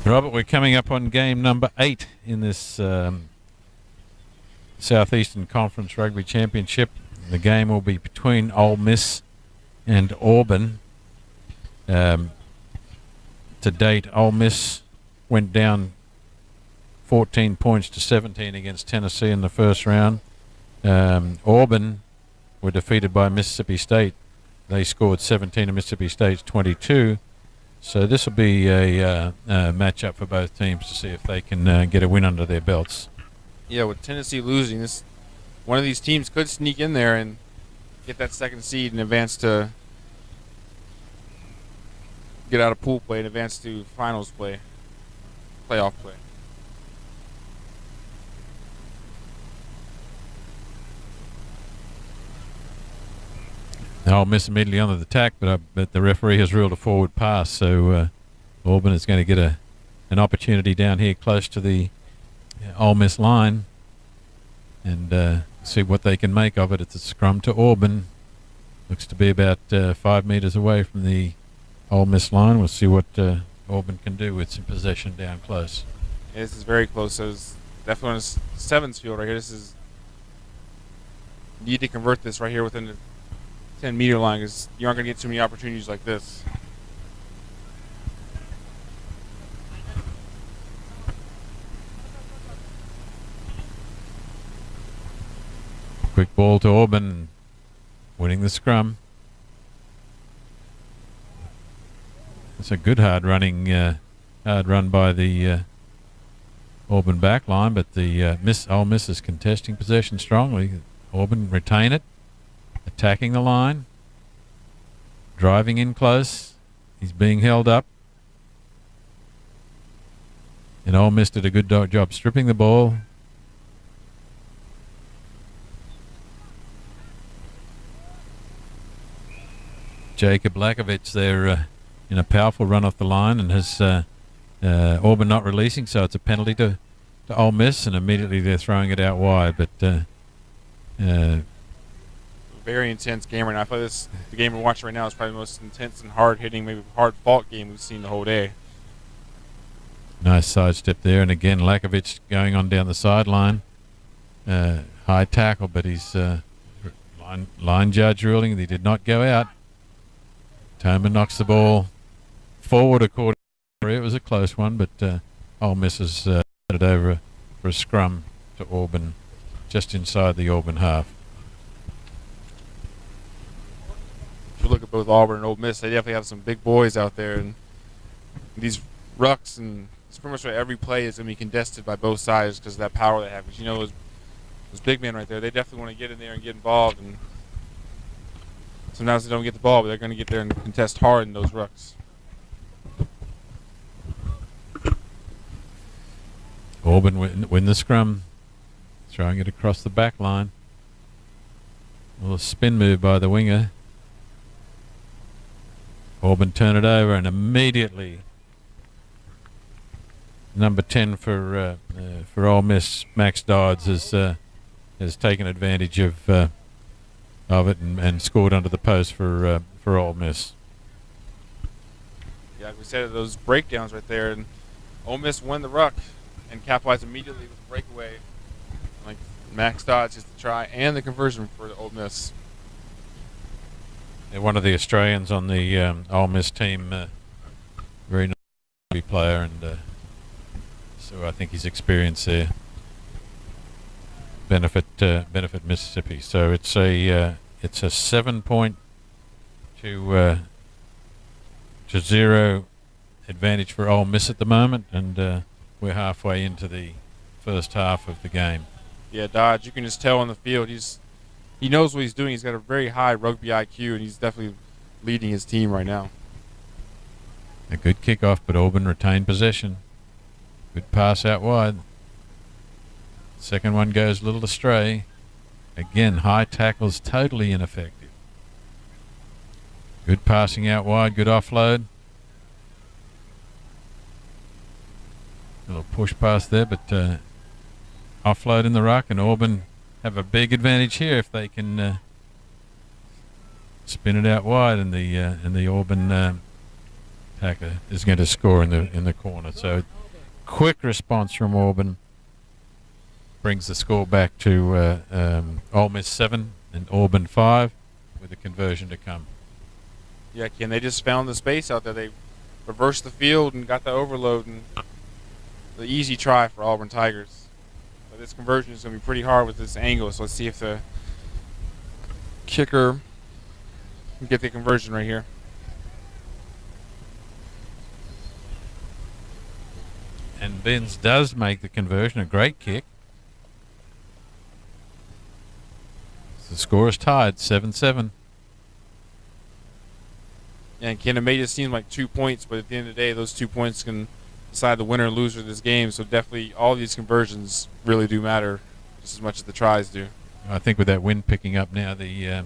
Robert, we're coming up on game number 8 in this Southeastern Conference Rugby Championship. The game will be between Ole Miss and Auburn. To date, Ole Miss went down 14 points to 17 against Tennessee in the first round. Auburn were defeated by Mississippi State. They scored 17 and Mississippi State's 22. So this will be a matchup for both teams to see if they can get a win under their belts. Yeah, with Tennessee losing, one of these teams could sneak in there and get that second seed and advance to get out of pool play and advance to finals play, playoff play. Ole Miss immediately under the attack, but the referee has ruled a forward pass, so Auburn is going to get an opportunity down here close to the Ole Miss line and see what they can make of it. It's a scrum to Auburn. Looks to be about 5 meters away from the Ole Miss line. We'll see what Auburn can do with some possession down close. Yeah, this is very close. So it's definitely on the 7's field right here. This is need to convert this right here within the 10-meter line because you aren't going to get too many opportunities like this. Quick ball to Auburn, winning the scrum. It's a good hard run by the Auburn back line, but the Ole Miss is contesting possession strongly. Auburn retain it, attacking the line, driving in close. He's being held up. And Ole Miss did a good job stripping the ball. Jacob Lakovic there in a powerful run off the line, and has Auburn not releasing, so it's a penalty to Ole Miss, and immediately they're throwing it out wide. But very intense game right now. I feel like the game we're watching right now is probably the most intense and hard-hitting, maybe hard-fought game we've seen the whole day. Nice sidestep there, and again Lakovic going on down the sideline. High tackle, but he's line judge ruling that he did not go out. Toman knocks the ball forward according to the referee. It was a close one, but Ole Miss has it over for a scrum to Auburn, just inside the Auburn half. If you look at both Auburn and Ole Miss, they definitely have some big boys out there, and these rucks, and it's pretty much right, every play is going to be contested by both sides because of that power they have. Because you know those big men right there, they definitely want to get in there and get involved, and sometimes they don't get the ball, but they're going to get there and contest hard in those rucks. Auburn win the scrum, throwing it across the back line. A little spin move by the winger. Auburn turn it over, and immediately number 10 for Ole Miss, Max Dodds, has taken advantage of it and scored under the post for Ole Miss. Yeah, like we said, those breakdowns right there, and Ole Miss won the ruck and capitalized immediately with the breakaway. Like Max Dodds gets the try and the conversion for the Ole Miss. Yeah, one of the Australians on the Ole Miss team, very nice player, and so I think his experience there benefit Mississippi. So it's a 7-point to 0 advantage for Ole Miss at the moment, and we're halfway into the first half of the game. Yeah, Dodge, you can just tell on the field he knows what he's doing. He's got a very high rugby IQ, and he's definitely leading his team right now. A good kickoff, but Auburn retained possession. Good pass out wide. Second one goes a little astray. Again, high tackles, totally ineffective. Good passing out wide, good offload. A little push pass there, but offload in the ruck, and Auburn have a big advantage here if they can spin it out wide, and the Auburn Packer is going to score in the corner. So quick response from Auburn brings the score back to Ole Miss 7 and Auburn 5 with a conversion to come. Yeah, Ken, they just found the space out there. They reversed the field and got the overload, and the easy try for Auburn Tigers. But this conversion is going to be pretty hard with this angle, so let's see if the kicker can get the conversion right here. And Benz does make the conversion, a great kick. The score is tied, 7-7. Yeah, and Ken, it may just seem like 2 points, but at the end of the day, those 2 points can decide the winner and loser of this game. So definitely all these conversions really do matter just as much as the tries do. I think with that wind picking up now, you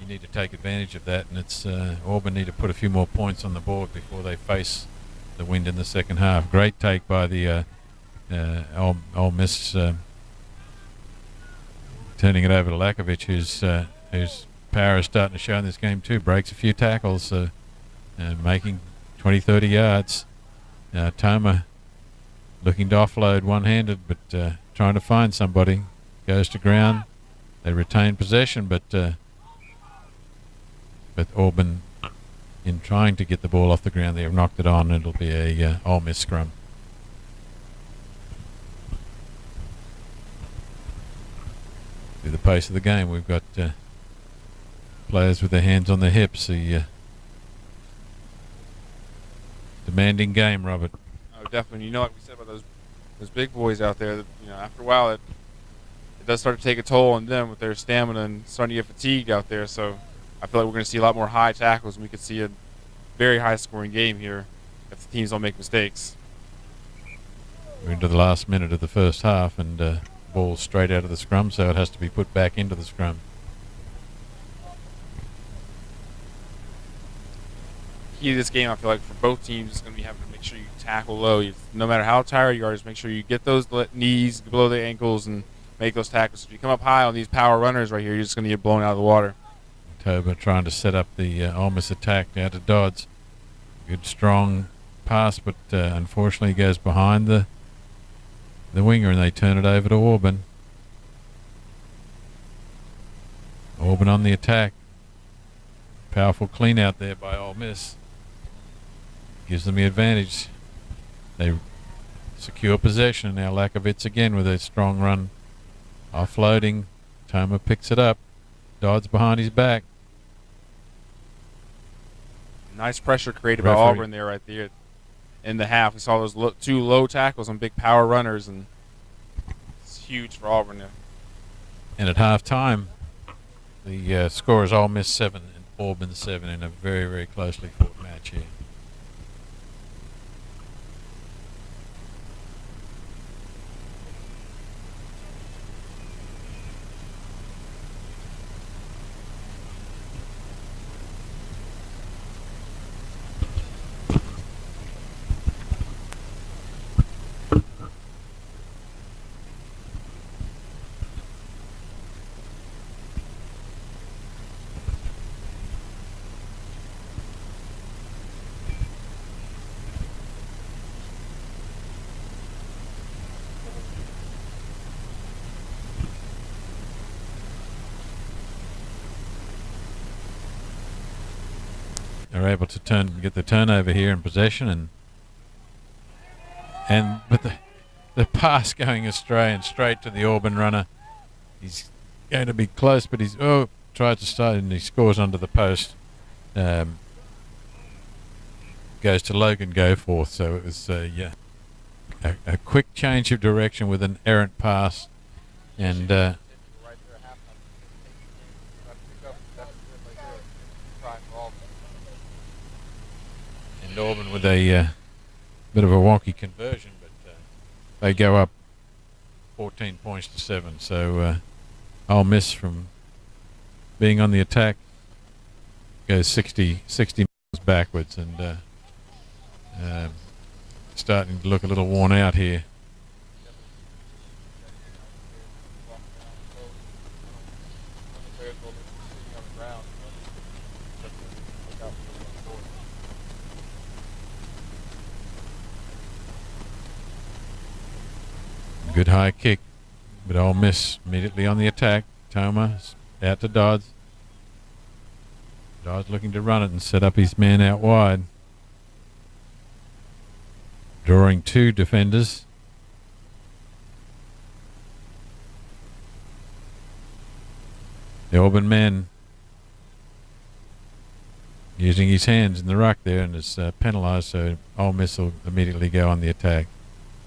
need to take advantage of that, and it's Auburn need to put a few more points on the board before they face the wind in the second half. Great take by the Ole Miss, turning it over to Lakovic, whose power is starting to show in this game too. Breaks a few tackles, making 20-30 yards. Toma looking to offload one-handed, but trying to find somebody. Goes to ground. They retain possession, but Auburn, in trying to get the ball off the ground, they have knocked it on. It'll be a Ole Miss scrum. Through the pace of the game, we've got players with their hands on their hips. The demanding game, Robert. Oh, definitely. You know, like we said about those big boys out there, that, after a while it does start to take a toll on them with their stamina and starting to get fatigued out there. So I feel like we're going to see a lot more high tackles, and we could see a very high-scoring game here if the teams don't make mistakes. We're into the last minute of the first half, and ball straight out of the scrum, so it has to be put back into the scrum. Key to this game, I feel like, for both teams is going to be having to make sure you tackle low. No matter how tired you are, just make sure you get those knees below the ankles and make those tackles. If you come up high on these power runners right here, you're just going to get blown out of the water. Toba trying to set up the Ole Miss attack down to Dodds. Good strong pass, but unfortunately he goes behind the winger, and they turn it over to Auburn. Auburn on the attack. Powerful clean out there by Ole Miss. Gives them the advantage. They secure possession. Now Lakovic again with a strong run. Offloading. Toma picks it up. Dodds behind his back. Nice pressure created by Auburn there right there in the half. We saw those two low tackles on big power runners, and it's huge for Auburn there. And at halftime, the score is Ole Miss 7 and Auburn 7 in a very, very closely fought match here. They're able to get the turnover here in possession, but the pass going astray and straight to the Auburn runner. He's going to be close, but he's tried to start, and he scores under the post. Goes to Logan Goforth, so it was a quick change of direction with an errant pass, and Auburn with a bit of a wonky conversion, but they go up 14 points to 7. So Ole Miss, from being on the attack, goes 60 miles backwards, and starting to look a little worn out here. Good high kick, but Ole Miss immediately on the attack. Toma out to Dodds. Dodds looking to run it and set up his man out wide. Drawing two defenders. The Auburn man using his hands in the ruck there and is penalised, so Ole Miss will immediately go on the attack.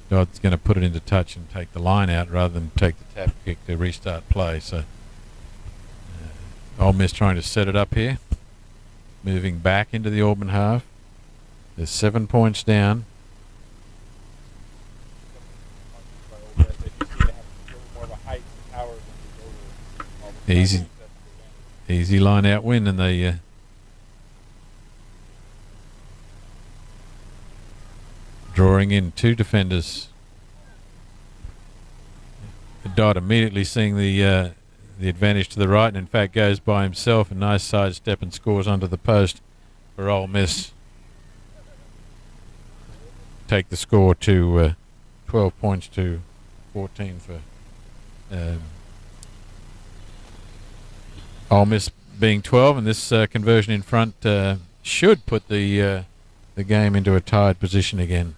Dodd's going to put it into touch and take the line out rather than take the tap kick to restart play. So Ole Miss trying to set it up here, moving back into the Auburn half. They're 7 points down. Easy line out win, and they drawing in two defenders. Dodd immediately seeing the advantage to the right, and in fact goes by himself. A nice sidestep and scores under the post for Ole Miss. Take the score to 12 points to 14 for Ole Miss being 12, and this conversion in front should put the game into a tied position again.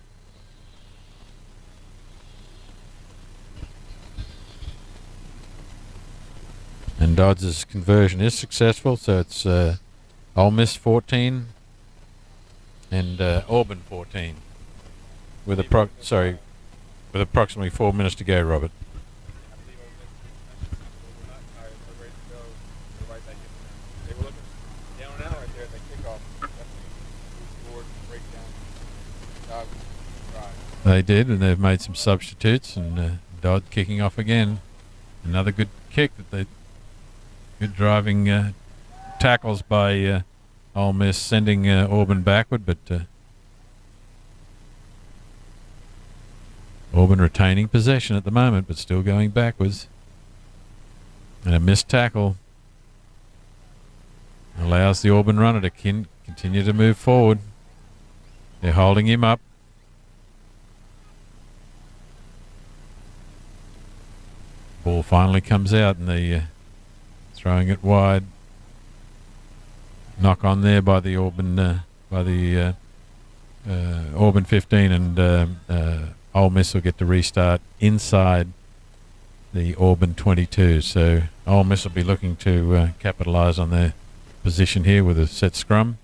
And Dodds' conversion is successful, so it's Ole Miss 14 and Auburn 14 with approximately 4 minutes to go, Robert. They did, and they've made some substitutes, and Dodd kicking off again. Another good kick good driving tackles by Ole Miss, sending Auburn backward, but Auburn retaining possession at the moment, but still going backwards. And a missed tackle allows the Auburn runner to continue to move forward. They're holding him up. Ball finally comes out, and they throwing it wide. Knock on there by the Auburn, Auburn 15, and Ole Miss will get to restart inside the Auburn 22. So Ole Miss will be looking to capitalise on their position here with a set scrum.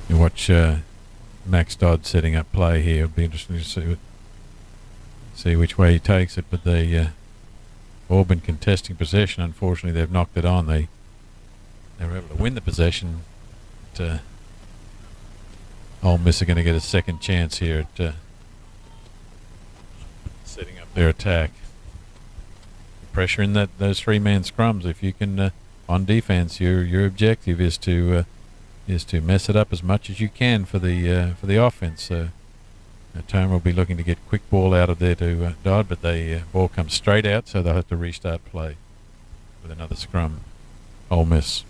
You watch Max Dodd setting up play here. It'll be interesting to see which way he takes it. But they Auburn contesting possession. Unfortunately, they've knocked it on. They were able to win the possession. But, Ole Miss are going to get a second chance here at setting up their attack. Pressure in those three-man scrums. If you can on defense, your objective is to mess it up as much as you can for the offense. So Toma will be looking to get quick ball out of there to Dodd, but the ball comes straight out, so they'll have to restart play with another scrum. Ole Miss.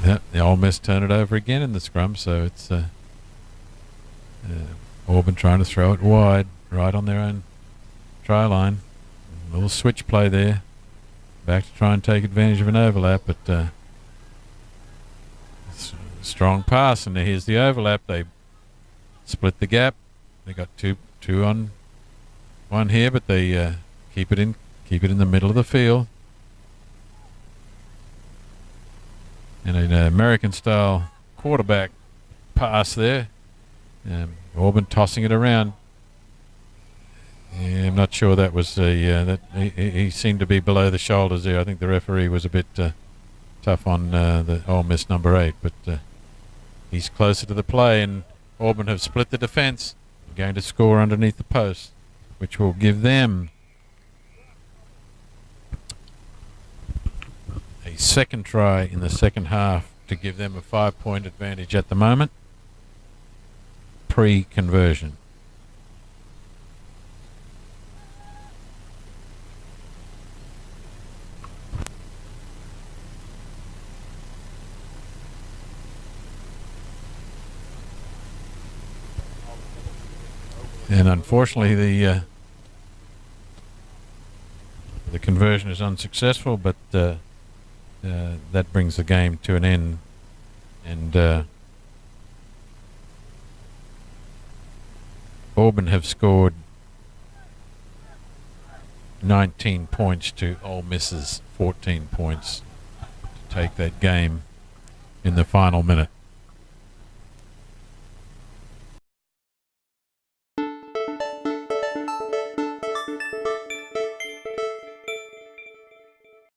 Yep, the Ole Miss turn it over again in the scrum, so it's Auburn trying to throw it wide, right on their own try line. A little switch play there, back to try and take advantage of an overlap, but strong pass, and here's the overlap. They split the gap. They got two on one here, but they keep it in the middle of the field. And an American-style quarterback pass there. Auburn tossing it around. Yeah, I'm not sure that was that he seemed to be below the shoulders there. I think the referee was a bit tough on the Ole Miss number 8, but he's closer to the play, and Auburn have split the defense, going to score underneath the post, which will give them a second try in the second half to give them a 5-point advantage at the moment, pre-conversion. And unfortunately, the conversion is unsuccessful, but that brings the game to an end. And Auburn have scored 19 points to Ole Miss's 14 points to take that game in the final minute.